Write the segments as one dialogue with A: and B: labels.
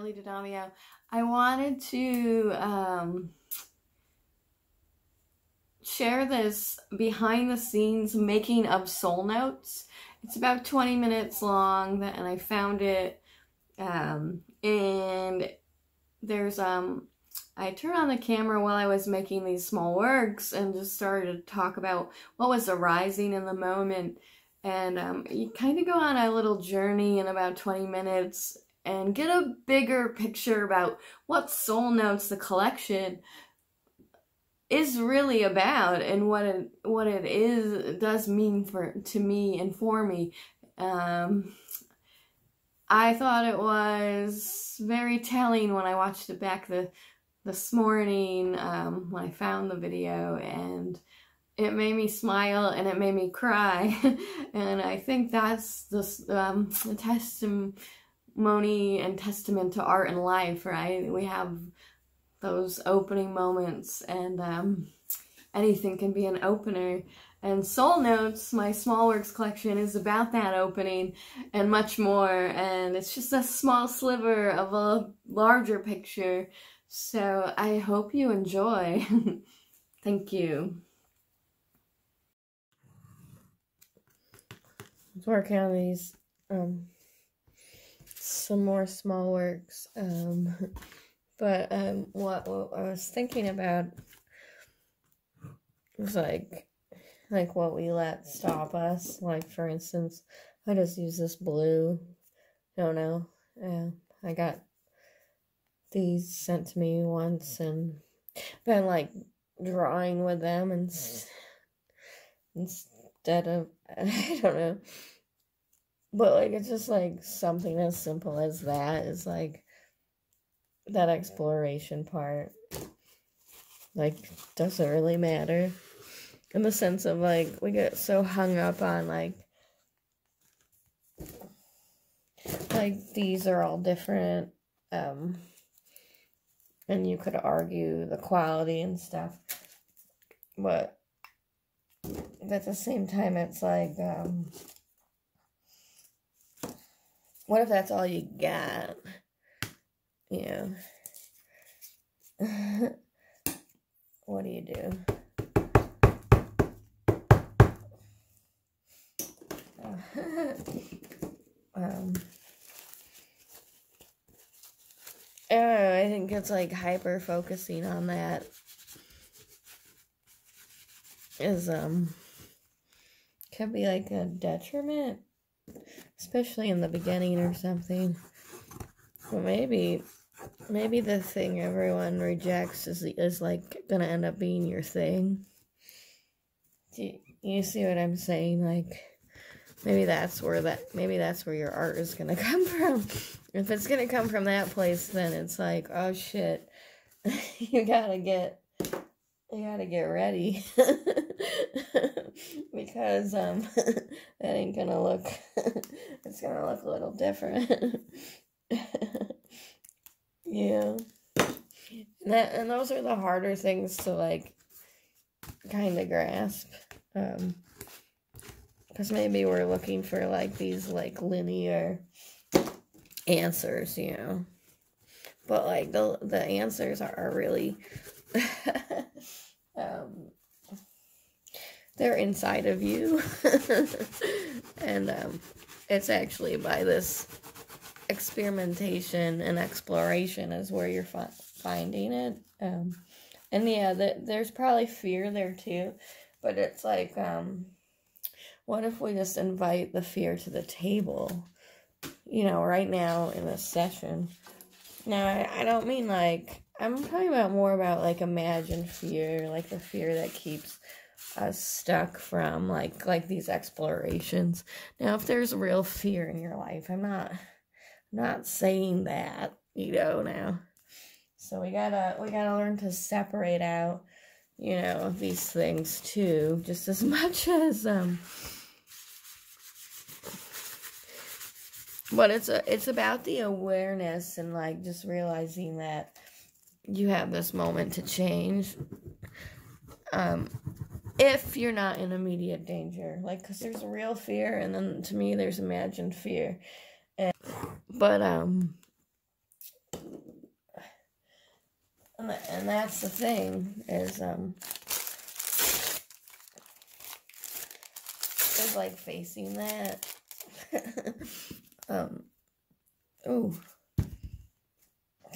A: deleted audio. I wanted to share this behind the scenes making of soul notes. It's about 20 minutes long, and I found it, and there's I turned on the camera while I was making these small works and just started to talk about what was arising in the moment. And you kind of go on a little journey in about 20 minutes and get a bigger picture about what Soul Notes, the collection, is really about, and what it does mean to me and for me. I thought it was very telling when I watched it back this morning, when I found the video, and it made me smile and it made me cry. And I think that's the testimony and testament to art and life, right? We have those opening moments, and anything can be an opener. And Soul Notes, my small works collection, is about that opening and much more. And it's just a small sliver of a larger picture. So I hope you enjoy. Thank you. I was working on these, some more small works. But what I was thinking about was like what we let stop us. Like, for instance, I just use this blue. Don't know. I got these sent to me once, and been like drawing with them instead of, I don't know. But like, it's just like something as simple as that is like that exploration part. Like, doesn't really matter. In the sense of, like, we get so hung up on, like these are all different, and you could argue the quality and stuff, but at the same time, it's like, what if that's all you got? You know? What do you do? I don't know, I think it's like hyper focusing on that is can be like a detriment, especially in the beginning or something. Well, maybe the thing everyone rejects is like gonna end up being your thing. Do you see what I'm saying? Like, maybe that's where your art is gonna come from. If it's gonna come from that place, then it's like, oh shit, you gotta get ready. Because that ain't gonna look it's gonna look a little different. Yeah. And those are the harder things to like kind of grasp. Because maybe we're looking for like these like linear answers, you know. But like the answers are really they're inside of you. And it's actually by this experimentation and exploration is where you're finding it. And yeah, there's probably fear there too, but it's like, what if we just invite the fear to the table, you know, right now in this session. Now, I don't mean like, I'm talking more about like imagined fear, like the fear that keeps us stuck from like these explorations. Now, if there's real fear in your life, I'm not saying that, you know, now. So we gotta learn to separate out, you know, these things too, just as much as but it's about the awareness and like just realizing that you have this moment to change. If you're not in immediate danger, like, because there's real fear, and then to me there's imagined fear. But And that's the thing, is like facing that. Ooh.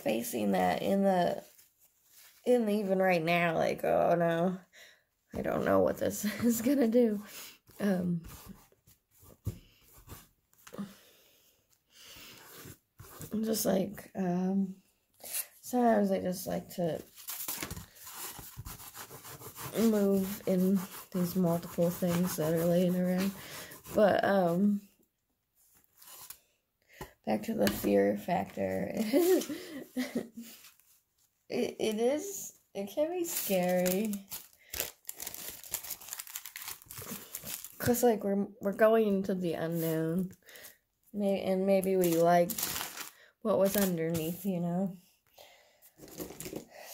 A: Facing that in even right now, like, oh no, I don't know what this is gonna do. Just like, sometimes I just like to move in these multiple things that are laying around. But, back to the fear factor. It can be scary. Cause like we're going into the unknown. And maybe we liked what was underneath, you know?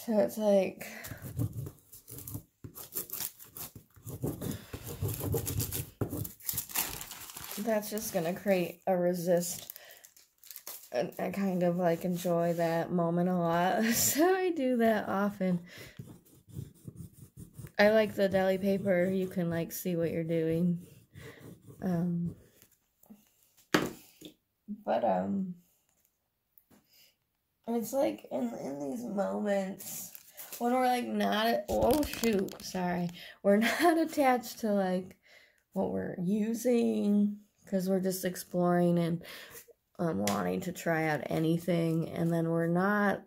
A: So it's like, that's just gonna create a resist. I kind of like enjoy that moment a lot, so I do that often. I like the deli paper. You can like see what you're doing. But it's like in these moments when we're like we're not attached to like what we're using, because we're just exploring and wanting to try out anything, and then we're not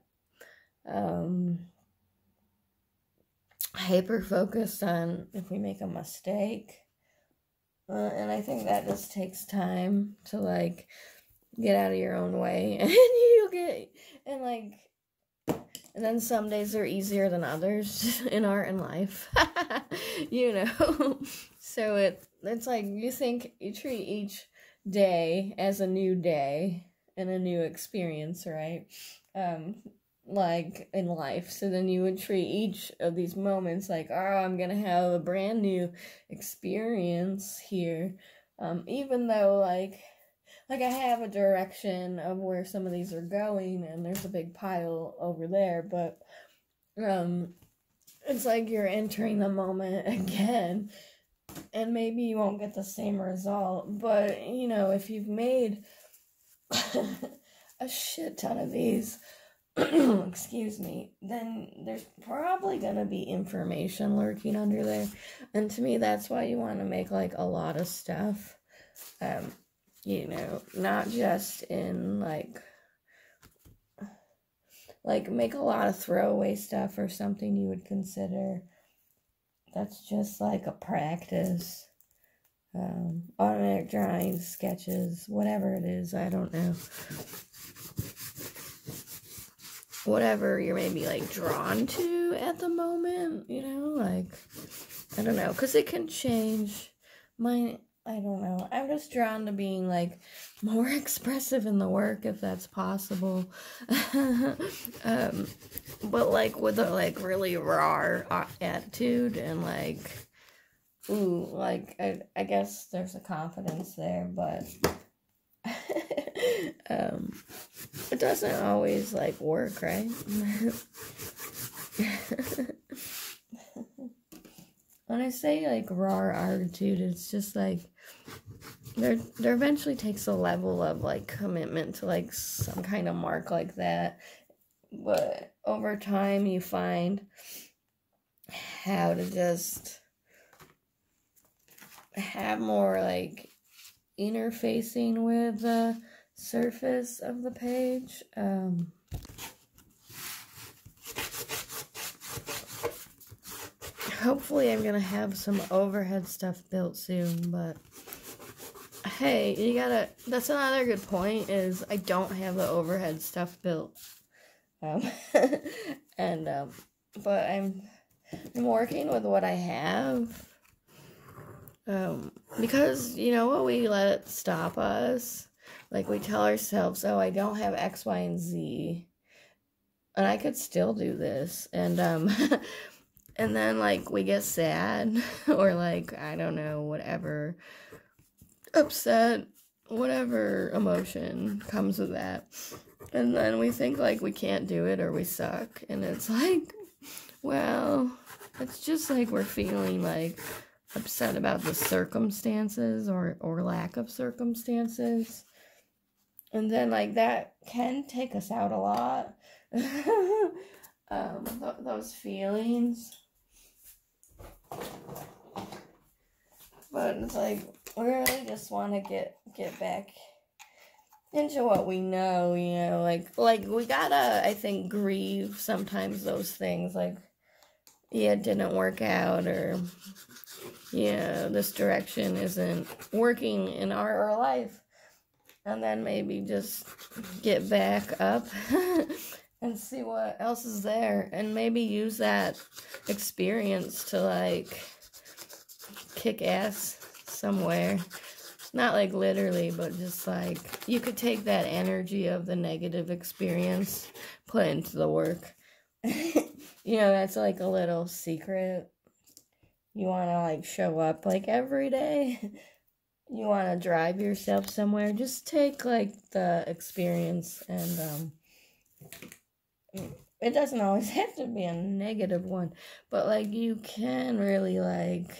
A: hyper focused on if we make a mistake, and I think that just takes time to like get out of your own way, and and then some days are easier than others in art and life. You know. So it's like you treat each day as a new day and a new experience, right? Like in life. So then you would treat each of these moments like, oh, I'm gonna have a brand new experience here. Even though like I have a direction of where some of these are going, and there's a big pile over there, but it's like you're entering the moment again, and maybe you won't get the same result, but you know, if you've made a shit ton of these, excuse me, then there's probably gonna be information lurking under there, and to me that's why you want to make like a lot of stuff. You know, not just in like make a lot of throwaway stuff or something you would consider. That's just like a practice. Automatic drawings, sketches, whatever it is, I don't know. Whatever you're maybe like drawn to at the moment, you know, like, I don't know, because it can change. I don't know. I'm just drawn to being like more expressive in the work if that's possible. But like with a like really raw attitude and like, ooh, like I guess there's a confidence there, but it doesn't always like work, right? When I say like raw attitude, it's just like there eventually takes a level of like commitment to like some kind of mark like that, but over time you find how to just have more like interfacing with the surface of the page. Hopefully I'm gonna have some overhead stuff built soon, but hey, that's another good point, is I don't have the overhead stuff built. But I'm working with what I have. Because, you know what, we let it stop us. Like, we tell ourselves, oh, I don't have X, Y, and Z. And I could still do this. And, and then, like, we get sad. Or, like, I don't know, whatever. Upset. Whatever emotion comes with that. And then we think like we can't do it or we suck. And it's like, well, it's just like we're feeling like upset about the circumstances or lack of circumstances. And then like that can take us out a lot. Those feelings. But it's like we really just want to get back into what we know, you know, like we gotta, I think, grieve sometimes those things, like, yeah, it didn't work out, or, yeah, this direction isn't working in our life, and then maybe just get back up and see what else is there, and maybe use that experience to, like, kick ass somewhere. Not like literally, but just like you could take that energy of the negative experience, put it into the work. You know, that's like a little secret. You want to like show up like every day. You want to drive yourself somewhere. Just take like the experience, and it doesn't always have to be a negative one, but like you can really like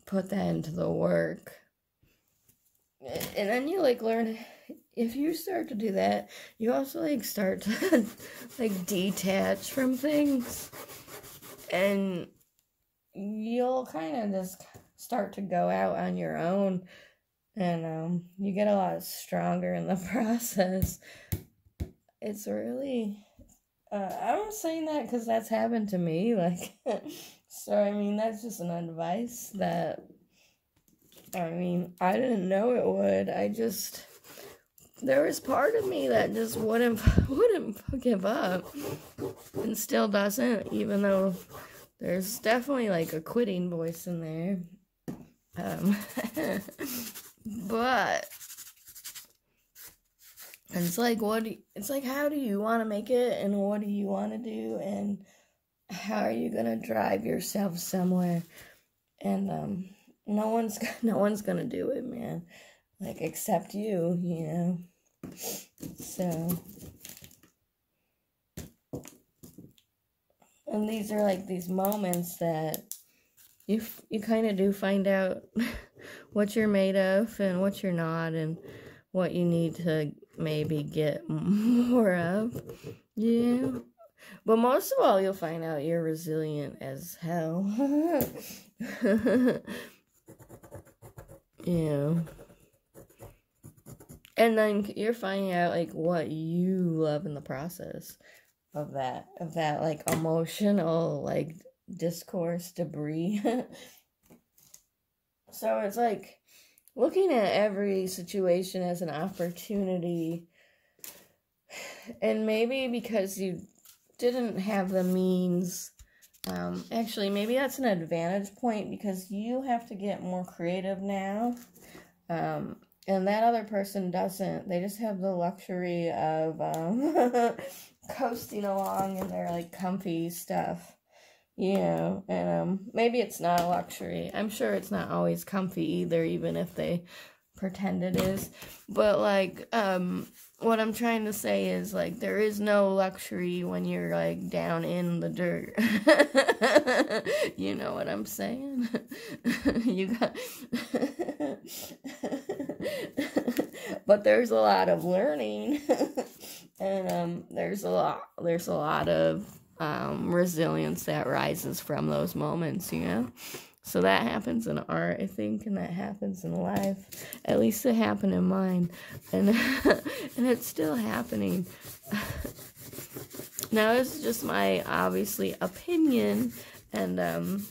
A: put that into the work. And then you like learn, if you start to do that, you also like start to like detach from things, and you'll kind of just start to go out on your own, and you get a lot stronger in the process. It's really, I'm saying that because that's happened to me, like, so I mean that's just an advice that, I mean, I didn't know it would. There was part of me that just wouldn't give up, and still doesn't, even though there's definitely like a quitting voice in there. But it's like, how do you want to make it, and what do you want to do, and how are you gonna drive yourself somewhere? And no one's gonna do it, man. Like, except you, you know. So, and these are like these moments that you kind of do find out what you're made of and what you're not, and what you need to maybe get more of. Yeah. But most of all, you'll find out you're resilient as hell. Yeah. And then you're finding out like what you love in the process of that like emotional like discourse debris. So it's like looking at every situation as an opportunity, and maybe because you didn't have the means, actually maybe that's an advantage point, because you have to get more creative now, and that other person doesn't. They just have the luxury of coasting along in their like comfy stuff, you know. And maybe it's not a luxury. I'm sure it's not always comfy either, even if they pretend it is. But like what I'm trying to say is, like, there is no luxury when you're like down in the dirt. You know what I'm saying? You got but there's a lot of learning. And there's a lot of resilience that rises from those moments, you know. So that happens in art, I think, and that happens in life. At least it happened in mine, and and it's still happening. Now, it's just my, obviously, opinion, and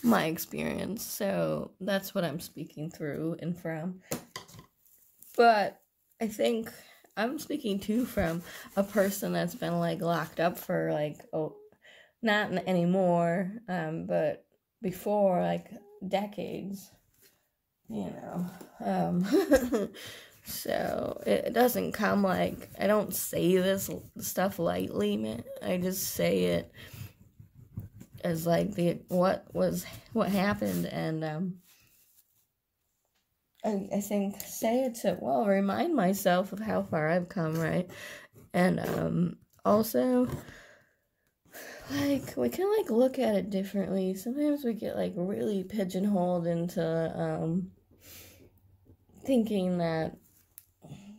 A: my experience. So that's what I'm speaking through and from. But I think I'm speaking too from a person that's been like locked up for like, not anymore, but before, like, decades, you know. So it doesn't come like, I don't say this stuff lightly, man. I just say it as like what happened, and I think say it to, well, remind myself of how far I've come, right? And also, like, we can, like, look at it differently. Sometimes we get, like, really pigeonholed into thinking that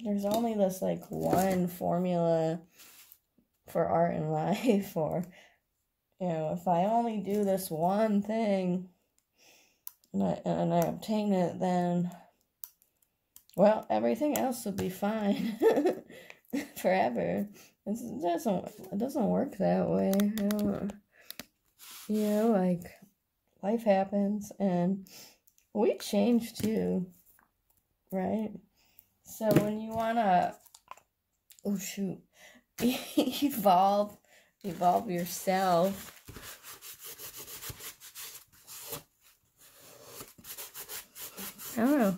A: there's only this, like, one formula for art and life, or, you know, if I only do this one thing and I obtain it, then, well, everything else will be fine forever. It doesn't work that way. You know, like, life happens and we change too, right? So when you wanna, evolve yourself, I don't know.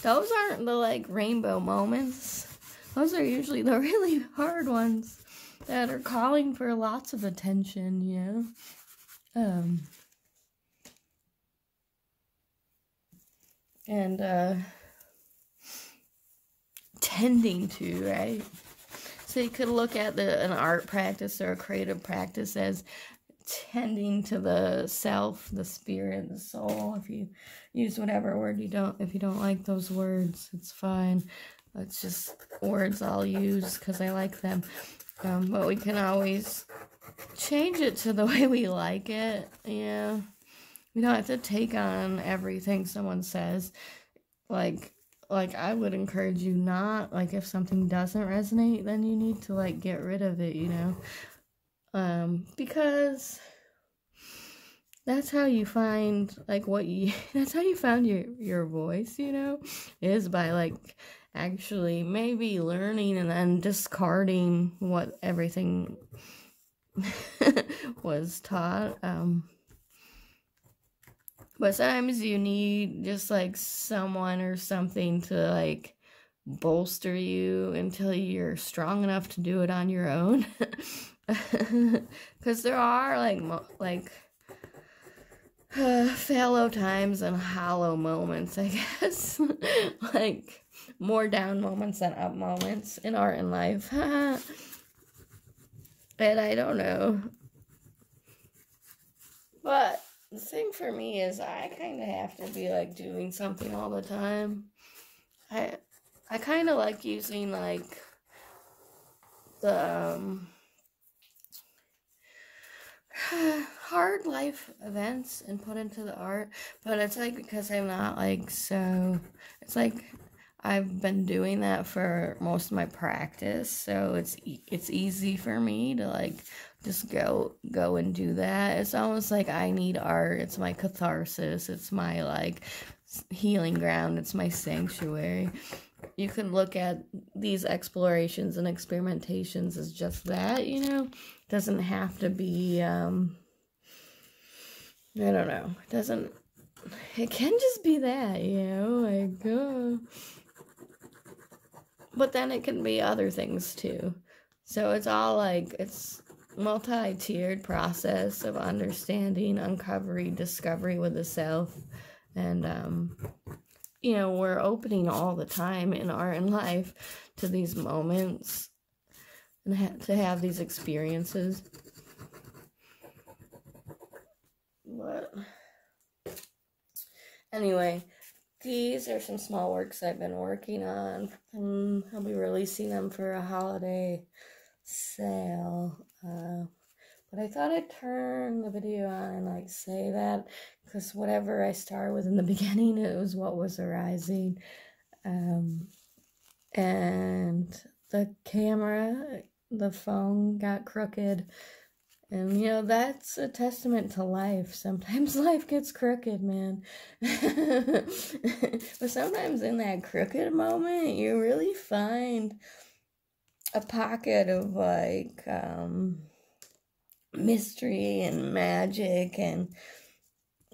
A: Those aren't the, like, rainbow moments. Those are usually the really hard ones that are calling for lots of attention, you know? And tending to, right? So you could look at an art practice or a creative practice as tending to the self, the spirit, the soul. If you use whatever word if you don't like those words, it's fine. It's just words I'll use because I like them. But we can always change it to the way we like it. Yeah. We don't have to take on everything someone says. Like I would encourage you not, like, if something doesn't resonate, then you need to, like, get rid of it, you know? Because that's how you find, like, that's how you found your voice, you know? Is by, like, actually maybe learning and then discarding what everything was taught. But sometimes you need just, like, someone or something to, like, bolster you until you're strong enough to do it on your own. Because there are, like, fallow times and hollow moments, I guess. Like, more down moments than up moments in art and life. And I don't know. But the thing for me is I kind of have to be, like, doing something all the time. I kind of like using, like, the hard life events and put into the art, but it's, like, because I'm not, like, so, it's, like, I've been doing that for most of my practice, so it's easy for me to, like, just go and do that. It's almost like I need art. It's my catharsis. It's my, like, healing ground. It's my sanctuary. You can look at these explorations and experimentations as just that, you know? It doesn't have to be, I don't know. It can just be that, you know? Like, but then it can be other things too. So it's all, like, it's multi-tiered process of understanding, uncovering, discovery with the self. And, you know, we're opening all the time in art and life to these moments and to have these experiences. But anyway, these are some small works I've been working on, and I'll be releasing them for a holiday sale. But I thought I'd turn the video on and, like, say that, because whatever I started with in the beginning, it was what was arising. And the camera, the phone got crooked. And, you know, that's a testament to life. Sometimes life gets crooked, man. But sometimes in that crooked moment, you really find a pocket of, like, mystery and magic and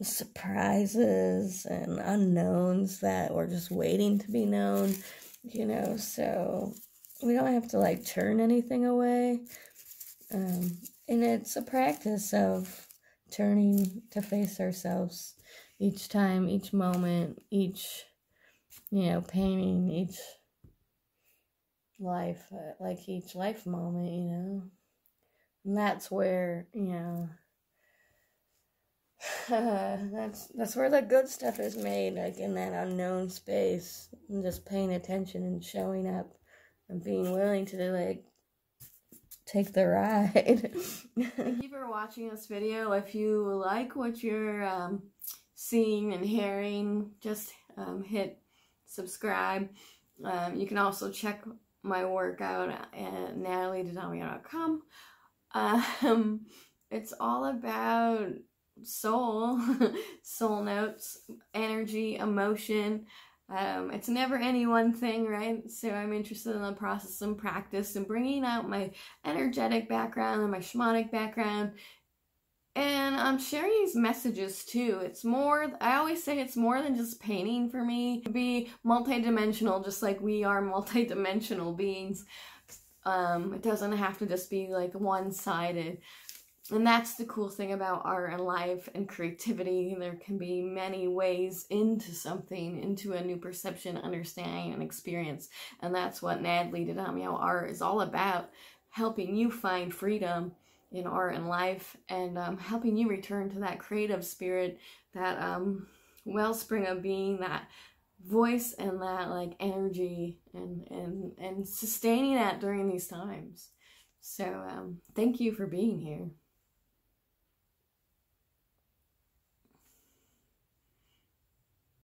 A: surprises and unknowns that were just waiting to be known, you know? So we don't have to, like, turn anything away. And it's a practice of turning to face ourselves each time, each moment, each you know, painting each life, like each life moment, you know. And that's where, you know, that's where the good stuff is made, like in that unknown space, and just paying attention and showing up and being willing to, like, take the ride. Thank you for watching this video. If you like what you're seeing and hearing, just hit subscribe. You can also check my work out at nataliedidamio.com. It's all about soul, soul notes, energy, emotion. It's never any one thing, right? So I'm interested in the process and practice and bringing out my energetic background and my shamanic background. And I'm sharing these messages too. It's more, I always say it's more than just painting for me. To be multidimensional, just like we are multidimensional beings. It doesn't have to just be like one-sided. And that's the cool thing about art and life and creativity. There can be many ways into something, into a new perception, understanding, and experience. And that's what Natalie Didamio art is all about. Helping you find freedom in art and life, and helping you return to that creative spirit, that wellspring of being, that voice and that like energy, and sustaining that during these times. So thank you for being here.